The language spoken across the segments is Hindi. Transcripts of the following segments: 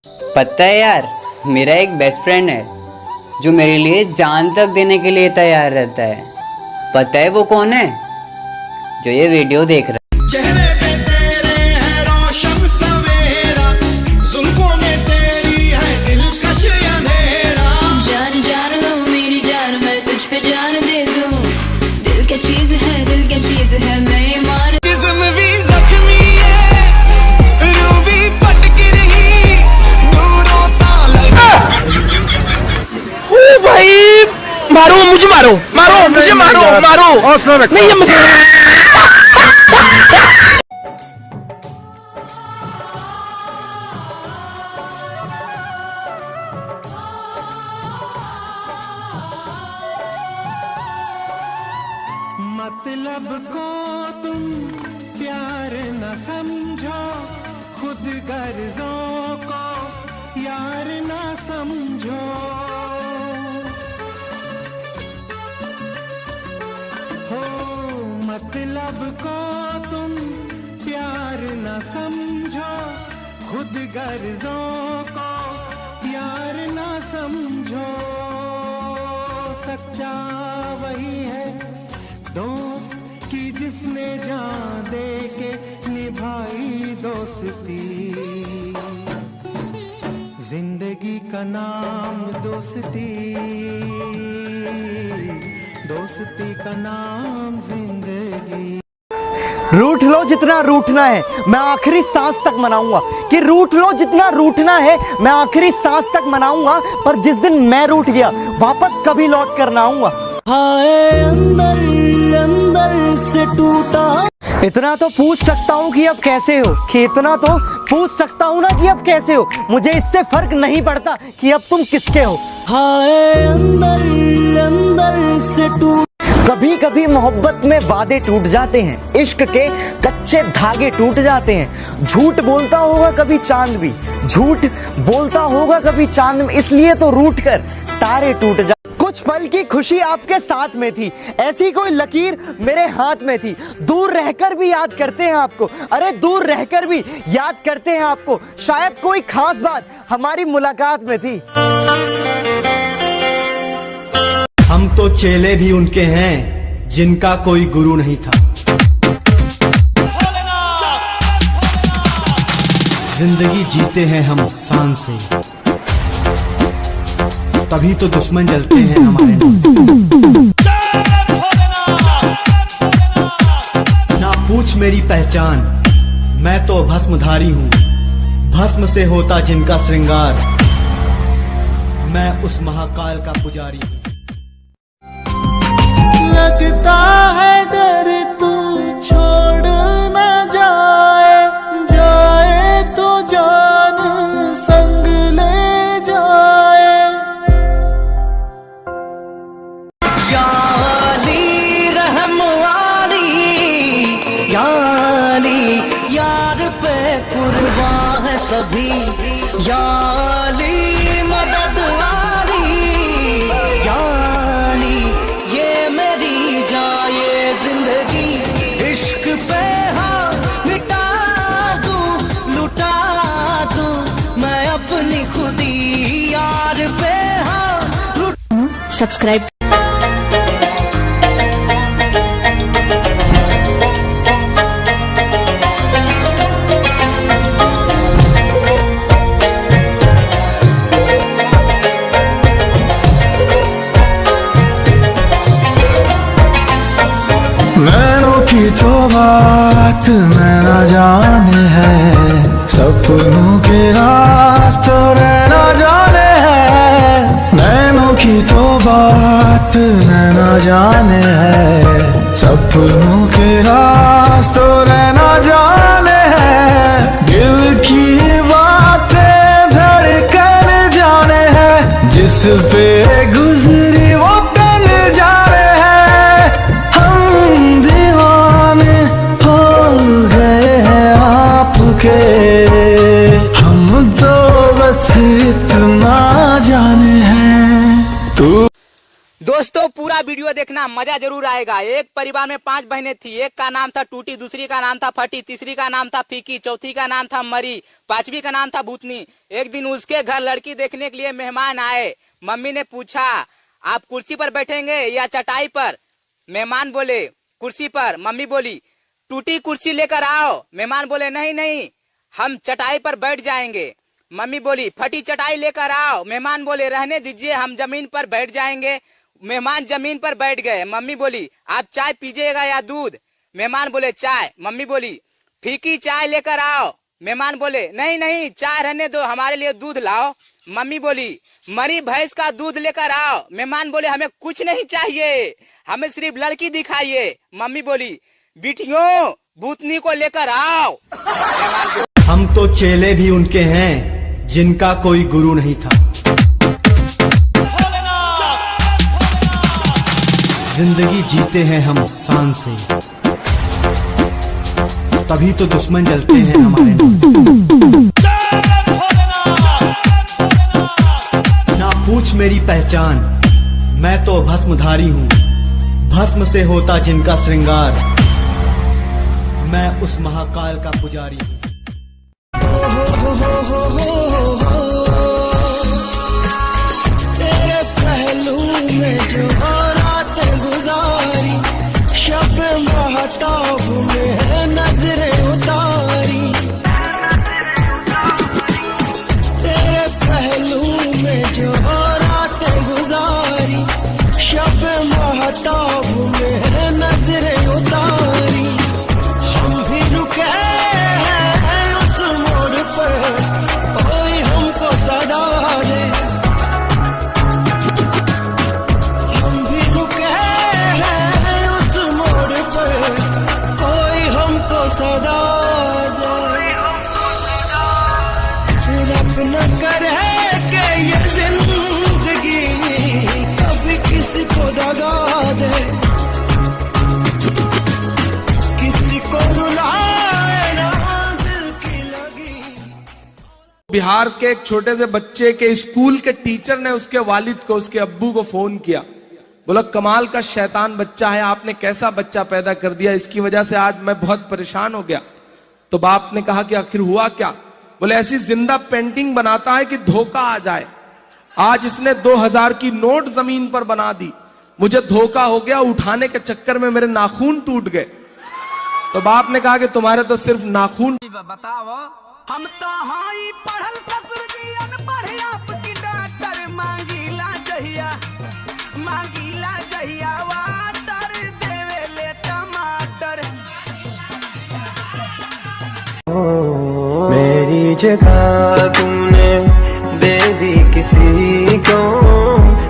पता है यार, मेरा एक बेस्ट फ्रेंड है जो मेरे लिए जान तक देने के लिए तैयार रहता है। पता है वो कौन है? जो ये वीडियो देख रहा है। चीज है दिल क्या चीज है मैं मान जिस्म भी जख्मी है रूह भी भटक रही दूरों ओ भाई मारो मुझे मारो मारो मुझे मारो मारो नहीं ये मतलब को तुम प्यार न समझो, खुद गर्जों को यार न समझो। हो मतलब को तुम प्यार न समझो, खुद गर्जों को यार न समझो। सच्चा वही है दोस्त की जिसने जान दे के निभाई दोस्ती। जिंदगी का नाम दोस्ती, दोस्ती का नाम जिंदगी। रूठ लो जितना रूठना है, मैं आखिरी सांस तक मनाऊंगा। कि रूठ लो जितना रूठना है, मैं आखिरी सांस तक मनाऊंगा। पर जिस दिन मैं रूठ गया वापस कभी लौट कर ना आऊंगा। हाय अंदर अंदर से टूटा। इतना तो पूछ सकता हूँ कि अब कैसे हो, कि इतना तो पूछ सकता हूँ ना कि अब कैसे हो। मुझे इससे फर्क नहीं पड़ता कि अब तुम किसके हो। हाय अंदर अंदर से टूटा। कभी कभी मोहब्बत में वादे टूट जाते हैं, इश्क के कच्चे धागे टूट जाते हैं। झूठ बोलता होगा कभी चांद भी, झूठ बोलता होगा कभी चांद में, इसलिए तो रूठ कर तारे टूट जाते। कुछ पल की खुशी आपके साथ में थी, ऐसी कोई लकीर मेरे हाथ में थी। दूर रहकर भी याद करते हैं आपको, अरे दूर रहकर भी याद करते हैं आपको। शायद कोई खास बात हमारी मुलाकात में थी। हम तो चेले भी उनके हैं जिनका कोई गुरु नहीं था। जिंदगी जीते हैं हम शान से, तभी तो दुश्मन जलते हैं हमारे। ना पूछ मेरी पहचान, मैं तो भस्मधारी हूँ। भस्म से होता जिनका श्रृंगार, मैं उस महाकाल का पुजारी हूँ। लगता है डर तू छोड़ ना जाए, जाए तो जान संग ले जाए। या अली रहम वाली, या अली यार पे कुर्बान है सभी। या अली मदद वाली, या अली ये मेरी जाए जिंदगी। इश्क पे हाँ मिटा दूं लुटा दूं मैं अपनी खुदी। यार पे हाँ सब्सक्राइब नैनों की तो बात नैना जाने है, सपनों के रास्ते नैना जाने है। नैनों की तो बात नैना जाने है, सपनों के रास्ते नैना जाने है। दिल की बातें धड़कन जाने है, जिस पे गुजरी वो तन जाने है। हम दीवाने हो गए हैं आपके, हम तो बस इतना जाने हैं। तू दोस्तों पूरा पूरा वीडियो देखना, मजा जरूर आएगा। एक परिवार में 5 बहनें थी। एक का नाम था टूटी, दूसरी का नाम था फटी, तीसरी का नाम था फीकी, चौथी का नाम था मरी, 5वीं का नाम था भूतनी। एक दिन उसके घर लड़की देखने के लिए मेहमान आए। मम्मी ने पूछा, आप कुर्सी पर बैठेंगे या चटाई पर? मेहमान बोले, कुर्सी पर। मम्मी बोली, टूटी कुर्सी लेकर आओ। मेहमान बोले, नहीं नहीं, हम चटाई पर बैठ जाएंगे। मम्मी बोली, फटी चटाई लेकर आओ। मेहमान बोले, रहने दीजिए, हम जमीन पर बैठ जाएंगे। मेहमान जमीन पर बैठ गए। मम्मी बोली, आप चाय पीजिएगा या दूध? मेहमान बोले, चाय। मम्मी बोली, फीकी चाय लेकर आओ। मेहमान बोले, नहीं नहीं, चाय रहने दो, हमारे लिए दूध लाओ। मम्मी बोली, मरी भैंस का दूध लेकर आओ। मेहमान बोले, हमें कुछ नहीं चाहिए, हमें सिर्फ लड़की दिखाइए। मम्मी बोली, बिटियों भूतनी को लेकर आओ। हम तो चेले भी उनके हैं जिनका कोई गुरु नहीं था। जिंदगी जीते हैं हम शान से, तभी तो दुश्मन जलते हैं हमारे ना पूछ मेरी पहचान, मैं तो भस्मधारी हूँ। भस्म से होता जिनका श्रृंगार, मैं उस महाकाल का पुजारी हूँ। तेरे पहलू में जो रातें गुजारी, शब महताब में नजरें उतारी। तेरे पहलू में जो रातें गुजारी, शब महताब में नजरें उतारी। हम भी रुके हैं उस मोड़ पर, कोई हमको सदा दे। हम भी रुके हैं उस मोड़ पर, कोई हमको सदा दे। रब न करे कि ये जिंदगी कभी किसी को दगा दे, किसी को रुलाए ना दिल की लगी। बिहार के एक छोटे से बच्चे के स्कूल के टीचर ने उसके वालिद को, उसके अब्बू को फोन किया। बोला, कमाल का शैतान बच्चा है, आपने कैसा बच्चा पैदा कर दिया, इसकी वजह से आज मैं बहुत परेशान हो गया। तो बाप ने कहा कि आखिर हुआ क्या? बोले, ऐसी जिंदा पेंटिंग बनाता है कि धोखा आ जाए। आज इसने 2000 की नोट जमीन पर बना दी, मुझे धोखा हो गया, उठाने के चक्कर में मेरे नाखून टूट गए। तो बाप ने कहा कि तुम्हारे तो सिर्फ नाखून। बताओ, हम तो हाई पढ़ल ससुर जी अनपढ़, आपकी डॉक्टर मांगीला जहिया वाटर देवे ले टमाटर। मेरी जगह तूने दे दी किसी को,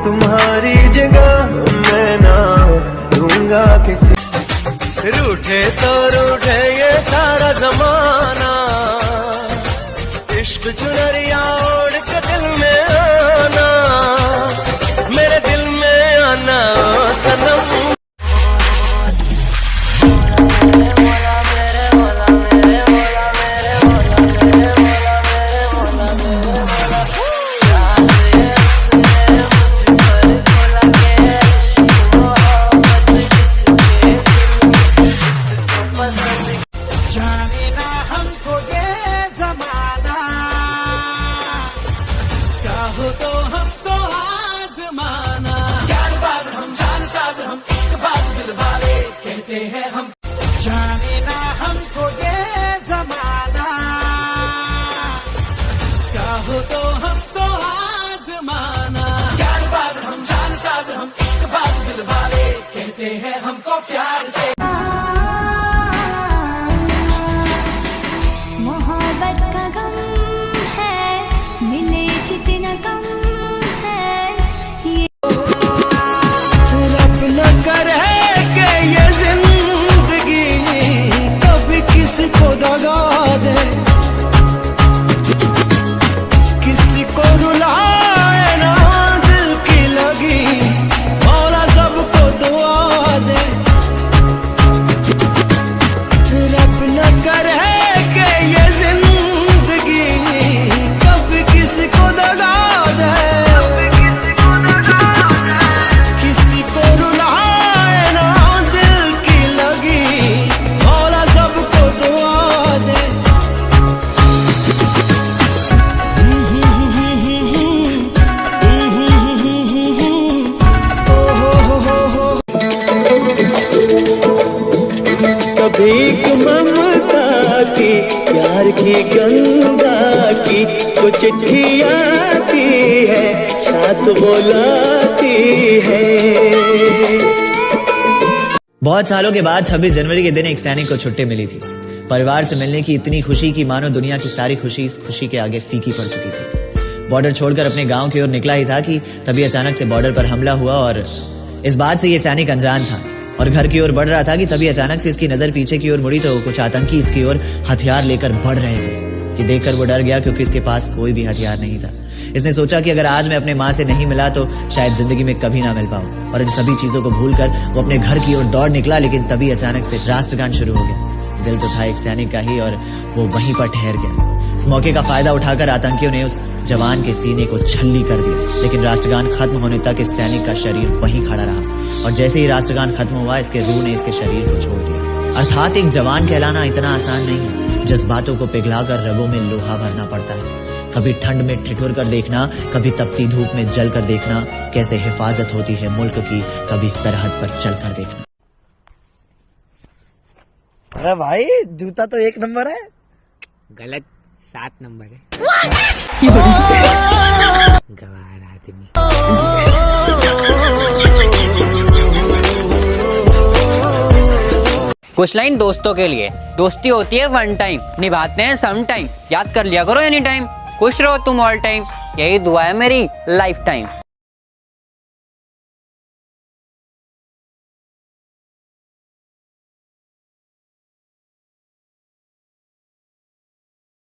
तुम्हारी जगह मैं ना दूंगा किसी। रूठे तो रूठे ये सारा जमाना, इश्क चुनरिया ओढ़ के दिल में आना, मेरे दिल में आना सनम। जाने ना हमको ये जमाना, चाहो तो हमको आजमाना। ज्ञानबाज हम, जानसाज हम, इश्कबाज दिलवाले कहते हैं हम। जाने ना हमको ये जमाना, चाहो तो हमको आजमाना। ज्ञानबाज हम, जानसाज हम, इश्कबाज दिलवाले कहते हैं हमको प्यार से। मोहब्बत का गम है, मिले जितना कम है ये। रब न करे कि ये जिंदगी कभी किसी को दगा दे, किसी को रुलाए ना दिल की लगी। मौला सबको दुआ दे। चिट्ठी आती है, साथ बुलाती है। बहुत सालों के बाद 26 जनवरी के दिन एक सैनिक को छुट्टी मिली थी। परिवार से मिलने की इतनी खुशी कि मानो दुनिया की सारी खुशी इस खुशी के आगे फीकी पड़ चुकी थी। बॉर्डर छोड़कर अपने गांव की ओर निकला ही था कि तभी अचानक से बॉर्डर पर हमला हुआ और इस बात से ये सैनिक अनजान था और घर की ओर बढ़ रहा था कि तभी अचानक से इसकी नजर पीछे की ओर मुड़ी तो कुछ आतंकी इसकी ओर हथियार लेकर बढ़ रहे थे। ये देखकर वो डर गया क्योंकि इसके पास कोई भी हथियार नहीं था। इसने सोचा कि अगर आज मैं अपने माँ से नहीं मिला तो शायद जिंदगी में कभी ना मिल पाऊं और इन सभी चीजों को भूलकर वो अपने घर की ओर दौड़ निकला। लेकिन तभी अचानक से राष्ट्रगान शुरू हो गया। दिल तो था एक सैनिक का ही और वो वहीं पर ठहर गया। इस मौके का फायदा उठाकर आतंकियों ने उस जवान के सीने को छल्ली कर दिया। लेकिन राष्ट्रगान खत्म होने तक इस सैनिक का शरीर वहीं खड़ा रहा और जैसे ही राष्ट्रगान खत्म हुआ इसके रूह ने इसके शरीर को छोड़ दिया। अर्थात एक जवान कहलाना इतना आसान नहीं है। जज्बातों को पिघलाकर रगों में लोहा भरना पड़ता है। कभी ठंड में ठिठुर कर देखना, कभी तपती धूप में जल कर देखना कैसे हिफाजत होती है मुल्क की, कभी सरहद पर चल कर देखना। अरे भाई जूता तो 1 नंबर है। गलत, 7 नंबर है। गवार आदमी। कुछ लाइन दोस्तों के लिए। दोस्ती होती है वन टाइम, निभाते हैं सम टाइम। याद कर लिया करो एनी टाइम। खुश रहो तुम ऑल टाइम, यही दुआ है मेरी लाइफ टाइम।